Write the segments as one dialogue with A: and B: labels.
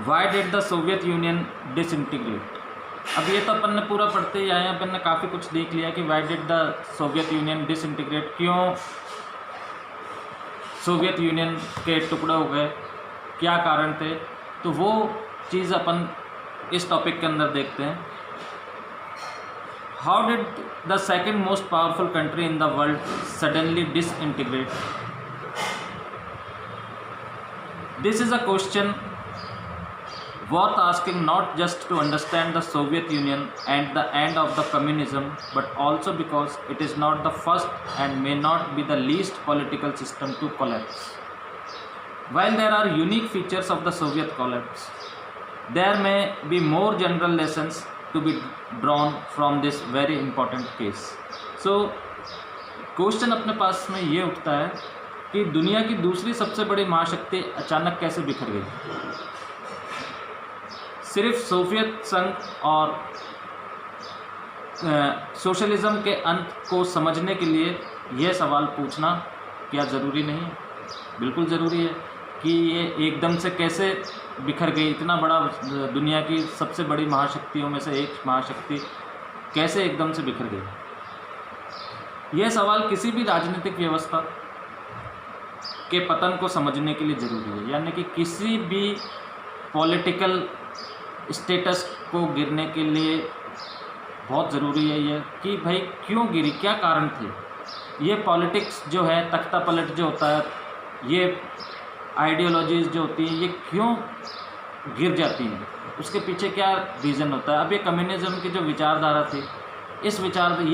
A: Why did the Soviet union disintegrate. अब ये तो अपन ने पूरा पढ़ते ही आए हैं, अपन ने काफ़ी कुछ देख लिया कि why did the Soviet union disintegrate, क्यों सोवियत यूनियन के टुकड़े हो गए, क्या कारण थे। तो वो चीज़ अपन इस टॉपिक के अंदर देखते हैं। How did the second most powerful country in the world suddenly disintegrate. This is a question worth asking, not just to understand the Soviet Union and the end of the communism, but also because it is not the first and may not be the least political system to collapse. While there are unique features of the Soviet collapse, there may be more general lessons to be drawn from this very important case. So, question अपने पास में ये उठता है कि दुनिया की दूसरी सबसे बड़ी महाशक्ति अचानक कैसे बिखर गई। सिर्फ सोवियत संघ और सोशलिज्म के अंत को समझने के लिए यह सवाल पूछना क्या ज़रूरी नहीं है? बिल्कुल ज़रूरी है कि ये एकदम से कैसे बिखर गई। इतना बड़ा दुनिया की सबसे बड़ी महाशक्तियों में से एक महाशक्ति कैसे एकदम से बिखर गई। यह सवाल किसी भी राजनीतिक व्यवस्था के पतन को समझने के लिए ज़रूरी है, यानी कि किसी भी पॉलिटिकल स्टेटस को गिरने के लिए बहुत ज़रूरी है ये कि भाई क्यों गिरी, क्या कारण थे। ये पॉलिटिक्स जो है, तख्ता पलट जो होता है, ये आइडियोलॉजीज़ जो होती हैं, ये क्यों गिर जाती हैं, उसके पीछे क्या रीज़न होता है। अब ये कम्युनिज़्म की जो विचारधारा थी,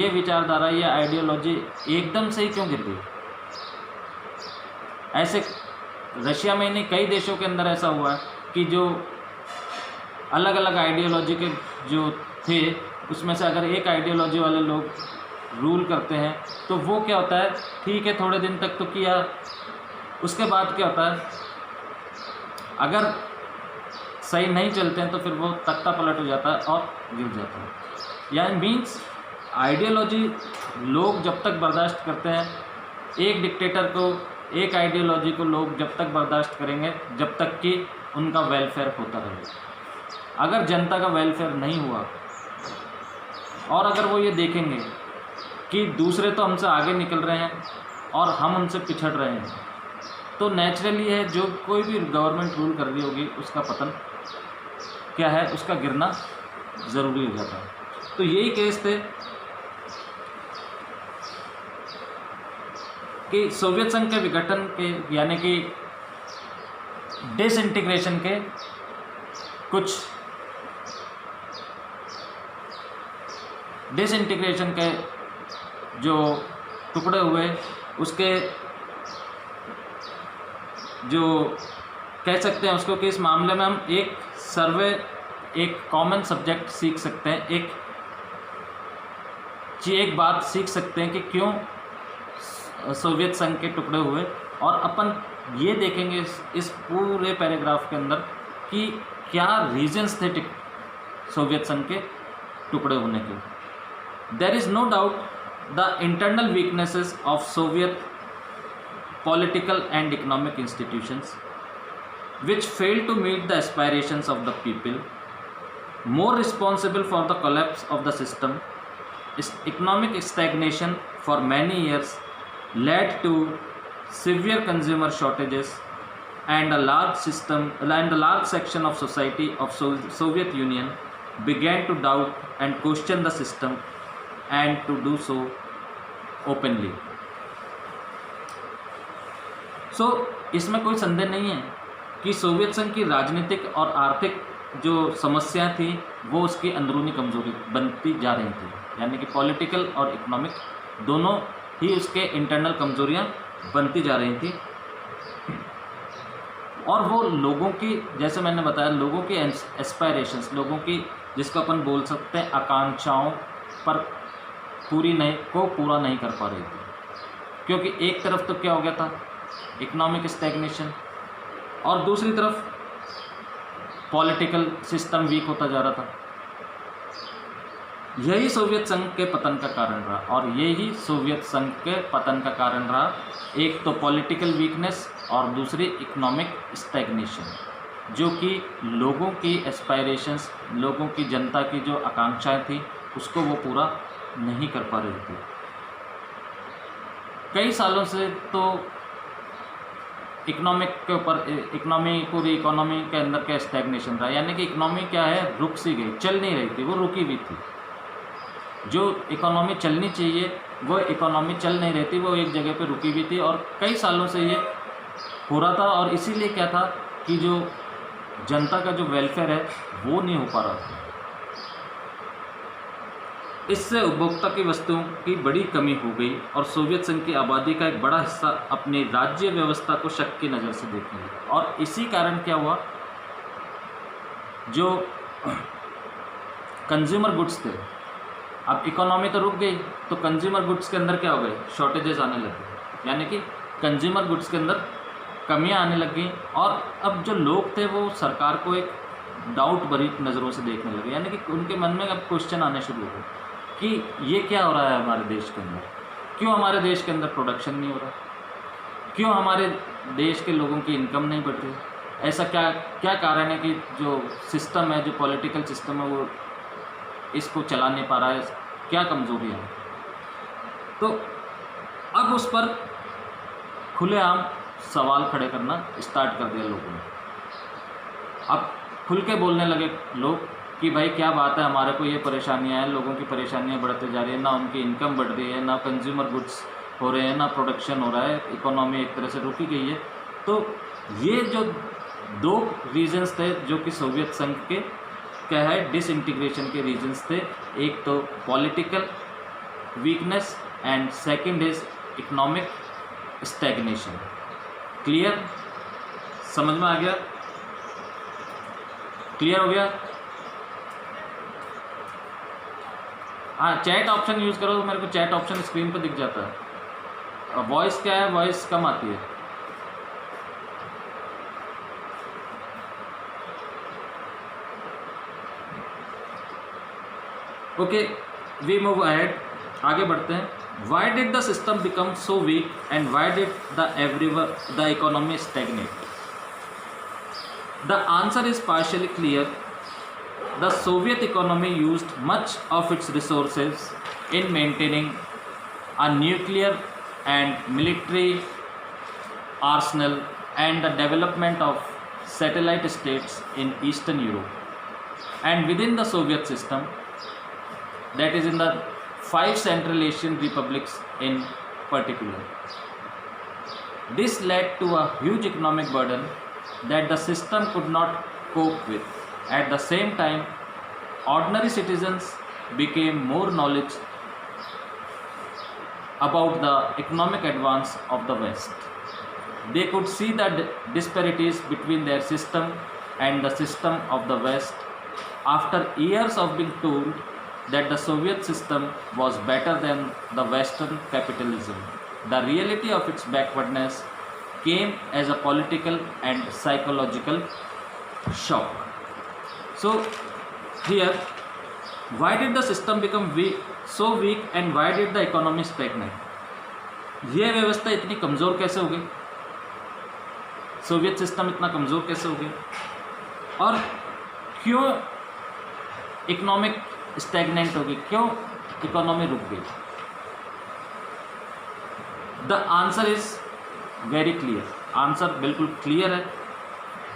A: ये विचारधारा, ये आइडियोलॉजी एकदम से ही क्यों गिर गई। ऐसे रशिया में नहीं, कई देशों के अंदर ऐसा हुआ है कि जो अलग अलग आइडियोलॉजी के जो थे, उसमें से अगर एक आइडियोलॉजी वाले लोग रूल करते हैं तो वो क्या होता है, ठीक है थोड़े दिन तक तो किया, उसके बाद क्या होता है, अगर सही नहीं चलते हैं तो फिर वो तख्ता पलट हो जाता है और गिर जाता है। यानी मीन्स आइडियोलॉजी लोग जब तक बर्दाश्त करते हैं, एक डिक्टेटर को, एक आइडियोलॉजी को लोग जब तक बर्दाश्त करेंगे जब तक कि उनका वेलफेयर होता रहेगा। अगर जनता का वेलफेयर नहीं हुआ और अगर वो ये देखेंगे कि दूसरे तो हमसे आगे निकल रहे हैं और हम उनसे पिछड़ रहे हैं, तो नेचुरली है जो कोई भी गवर्नमेंट रूल कर रही होगी उसका पतन क्या है, उसका गिरना ज़रूरी हो जाता है। तो यही केस थे कि सोवियत संघ के विघटन के, यानी कि डिसइंटीग्रेशन के कुछ डिसइंटीग्रेशन के जो टुकड़े हुए, उसके जो कह सकते हैं उसको कि इस मामले में हम एक कॉमन सब्जेक्ट सीख सकते हैं, एक बात सीख सकते हैं कि क्यों सोवियत संघ के टुकड़े हुए। और अपन ये देखेंगे इस पूरे पैराग्राफ के अंदर कि क्या रीजंस थे सोवियत संघ के टुकड़े होने के। There is no doubt the internal weaknesses of Soviet political and economic institutions which failed to meet the aspirations of the people. More responsible for the collapse of the system is economic stagnation for many years led to severe consumer shortages, and a large section of society of Soviet Union began to doubt and question the system, and to do so openly. So इसमें कोई संदेह नहीं है कि Soviet संघ की राजनीतिक और आर्थिक जो समस्याएं थी वो उसकी अंदरूनी कमजोरी बनती जा रही थी, यानी कि पॉलिटिकल और इकोनॉमिक दोनों ही उसके इंटरनल कमजोरियां बनती जा रही थी। और वो लोगों की, जैसे मैंने बताया, लोगों की एस्पायरेशंस, लोगों की जिसको अपन बोल सकते हैं आकांक्षाओं पर पूरा नहीं कर पा रही थी, क्योंकि एक तरफ तो क्या हो गया था, इकोनॉमिक स्टैग्नेशन, और दूसरी तरफ पॉलिटिकल सिस्टम वीक होता जा रहा था। यही सोवियत संघ के पतन का कारण रहा, और यही सोवियत संघ के पतन का कारण रहा, एक तो पॉलिटिकल वीकनेस और दूसरी इकोनॉमिक स्टैग्नेशन। जो कि लोगों की एस्पायरेशंस, लोगों की, जनता की जो आकांक्षाएं थी उसको वो पूरा नहीं कर पा रही थी। कई सालों से तो इकोनॉमिक के ऊपर, पूरी इकोनॉमी के अंदर क्या स्टैग्नेशन था, यानी कि इकोनॉमी क्या है, रुक सी गई, चल नहीं रही थी, वो रुकी हुई थी। जो इकोनॉमी चलनी चाहिए वो इकोनॉमी चल नहीं रही थी, वो एक जगह पे रुकी हुई थी और कई सालों से ये हो रहा था। और इसीलिए क्या था कि जो जनता का जो वेलफेयर है वो नहीं हो पा रहा था। इससे उपभोक्ता की वस्तुओं की बड़ी कमी हो गई और सोवियत संघ की आबादी का एक बड़ा हिस्सा अपनी राज्य व्यवस्था को शक की नज़र से देखने लगा। और इसी कारण क्या हुआ, जो कंज्यूमर गुड्स थे, अब इकोनॉमी तो रुक गई तो कंज्यूमर गुड्स के अंदर क्या हो गए, शॉर्टेजेस आने लगे, यानी कि कंज्यूमर गुड्स के अंदर कमियां आने लग गई। और अब जो लोग थे वो सरकार को एक डाउट भरी नज़रों से देखने लगे, यानी कि उनके मन में अब क्वेश्चन आने शुरू हो गए कि ये क्या हो रहा है हमारे देश के अंदर, क्यों हमारे देश के अंदर प्रोडक्शन नहीं हो रहा, क्यों हमारे देश के लोगों की इनकम नहीं बढ़ रही, ऐसा क्या क्या कारण है कि जो सिस्टम है, जो पॉलिटिकल सिस्टम है, वो इसको चला नहीं पा रहा है, क्या कमजोरी है। तो अब उस पर खुलेआम सवाल खड़े करना स्टार्ट कर दिया लोगों ने। अब खुल के बोलने लगे लोग कि भाई क्या बात है, हमारे को ये परेशानियां हैं, लोगों की परेशानियां बढ़ते जा रही है, ना उनकी इनकम बढ़ रही है, ना कंज्यूमर गुड्स हो रहे हैं, ना प्रोडक्शन हो रहा है, इकोनॉमी एक तरह से रुकी गई है। तो ये जो दो रीजंस थे जो कि सोवियत संघ के क्या है डिसइंटीग्रेशन के रीजंस थे, एक तो political weakness and second is economic stagnation. Clear, समझ में आ गया, क्लियर हो गया। हाँ, चैट ऑप्शन यूज़ करो तो मेरे को चैट ऑप्शन स्क्रीन पर दिख जाता है। वॉइस क्या है, वॉइस कम आती है। ओके, वी मूव अहेड, आगे बढ़ते हैं। Why did the system become so weak and why did the economy stagnate? The answer is partially clear. The Soviet economy used much of its resources in maintaining a nuclear and military arsenal and the development of satellite states in Eastern Europe. And within the Soviet system, that is in the 5 Central Asian republics in particular. This led to a huge economic burden that the system could not cope with. At the same time, ordinary citizens became more knowledge about the economic advance of the West. They could see the disparities between their system and the system of the West. After years of being told that the Soviet system was better than the Western capitalism, the reality of its backwardness came as a political and psychological shock. So here, why did the system become so weak and why did the economy stagnate? ये व्यवस्था इतनी कमज़ोर कैसे हो गई, Soviet system इतना कमज़ोर कैसे हो गई, और क्यों इकोनॉमिक स्टैग्नेंट हो गई, क्यों इकोनॉमी रुक गई? The answer is very clear. Answer बिल्कुल क्लियर है.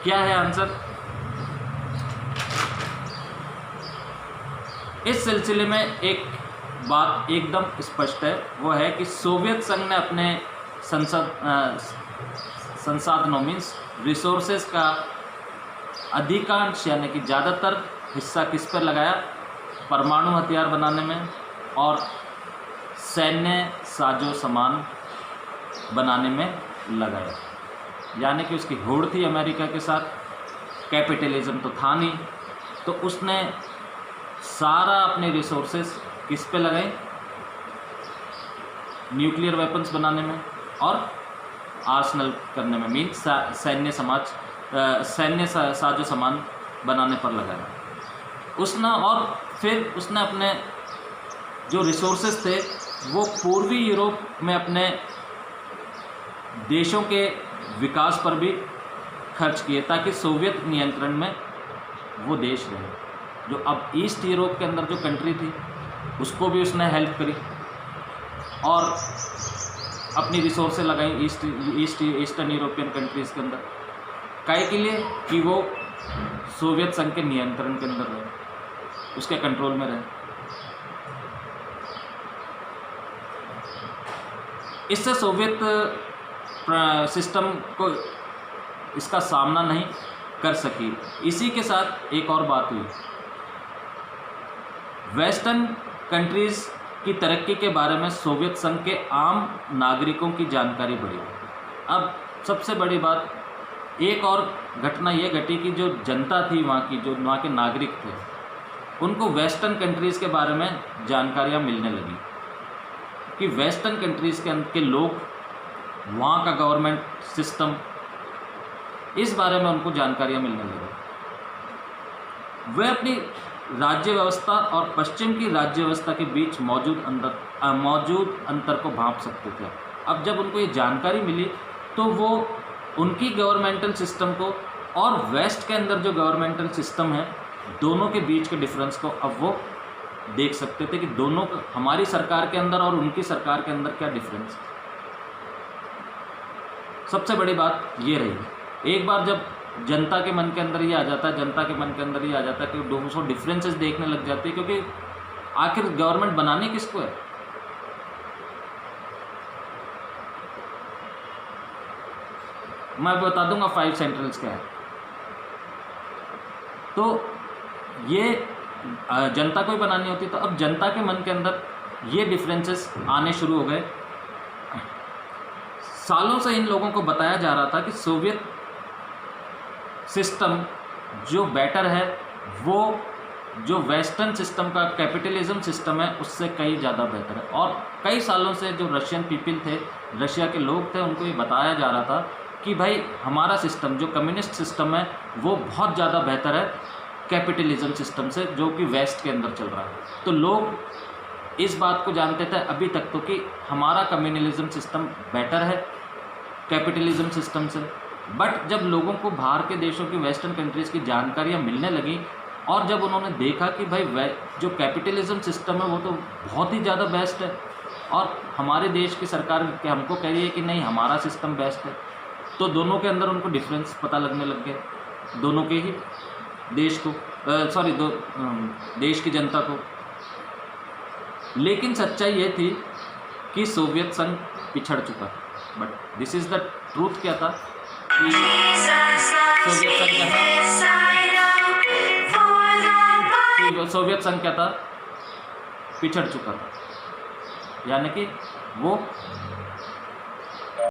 A: क्या है आंसर? इस सिलसिले में एक बात एकदम स्पष्ट है, वो है कि सोवियत संघ ने अपने संसाधनों मीन्स रिसोर्सेज का अधिकांश यानी कि ज़्यादातर हिस्सा किस पर लगाया? परमाणु हथियार बनाने में और सैन्य साजो सामान बनाने में लगाया। यानी कि उसकी होड़ थी अमेरिका के साथ, कैपिटलिज्म तो था नहीं, तो उसने सारा अपने रिसोर्सेस किस पे लगाए? न्यूक्लियर वेपन्स बनाने में और आर्सनल करने में, मीन्स सैन्य साजो सामान बनाने पर लगाया उसने। और फिर उसने अपने जो रिसोर्सेस थे वो पूर्वी यूरोप में अपने देशों के विकास पर भी खर्च किए ताकि सोवियत नियंत्रण में वो देश रहे। जो अब ईस्ट यूरोप के अंदर जो कंट्री थी उसको भी उसने हेल्प करी और अपनी रिसोर्सें लगाई ईस्टर्न यूरोपियन कंट्रीज़ के अंदर, काहे के लिए कि वो सोवियत संघ के नियंत्रण के अंदर रहे, उसके कंट्रोल में रहे। इससे सोवियत सिस्टम को इसका सामना नहीं कर सकी। इसी के साथ एक और बात हुई, वेस्टर्न कंट्रीज़ की तरक्की के बारे में सोवियत संघ के आम नागरिकों की जानकारी बढ़ी। अब सबसे बड़ी बात, एक और घटना ये घटी कि जो जनता थी वहाँ की, जो वहाँ के नागरिक थे, उनको वेस्टर्न कंट्रीज़ के बारे में जानकारियाँ मिलने लगी कि वेस्टर्न कंट्रीज़ के लोग, वहाँ का गवर्नमेंट सिस्टम, इस बारे में उनको जानकारियाँ मिलने लगी। वे अपनी राज्य व्यवस्था और पश्चिम की राज्य व्यवस्था के बीच मौजूद अंतर को भांप सकते थे। अब जब उनको ये जानकारी मिली तो वो उनकी गवर्नमेंटल सिस्टम को और वेस्ट के अंदर जो गवर्नमेंटल सिस्टम है, दोनों के बीच के डिफरेंस को अब वो देख सकते थे कि दोनों, हमारी सरकार के अंदर और उनकी सरकार के अंदर क्या डिफरेंस। सबसे बड़ी बात ये रही, एक बार जब जनता के मन के अंदर ये आ जाता है, कि दोनों डिफरेंसेस देखने लग जाते हैं, क्योंकि आखिर गवर्नमेंट बनानी किसको है। मैं बता दूंगा 5 सेंट्रल्स क्या है। तो ये जनता को ही बनानी होती, तो अब जनता के मन के अंदर ये डिफरेंसेस आने शुरू हो गए। सालों से इन लोगों को बताया जा रहा था कि सोवियत सिस्टम जो बेटर है, वो जो वेस्टर्न सिस्टम का कैपिटलिज्म सिस्टम है उससे कई ज़्यादा बेहतर है। और कई सालों से जो रशियन पीपल थे, रशिया के लोग थे, उनको ये बताया जा रहा था कि भाई हमारा सिस्टम जो कम्युनिस्ट सिस्टम है वो बहुत ज़्यादा बेहतर है कैपिटलिज्म सिस्टम से, जो कि वेस्ट के अंदर चल रहा है। तो लोग इस बात को जानते थे अभी तक तो कि हमारा कम्युनलिज्म सिस्टम बेटर है कैपिटलिज्म सिस्टम से। बट जब लोगों को बाहर के देशों की, वेस्टर्न कंट्रीज़ की जानकारियाँ मिलने लगी और जब उन्होंने देखा कि भाई जो कैपिटलिज्म सिस्टम है वो तो बहुत ही ज़्यादा बेस्ट है और हमारे देश की सरकार हमको कह रही है कि नहीं हमारा सिस्टम बेस्ट है, तो दोनों के अंदर उनको डिफरेंस पता लगने लग गए, दोनों के ही देश को, देश की जनता को। लेकिन सच्चाई ये थी कि सोवियत संघ पिछड़ चुका। But this is the truth. क्या था कि सोवियत संघ क्या था, पिछड़ चुका था, यानी कि वो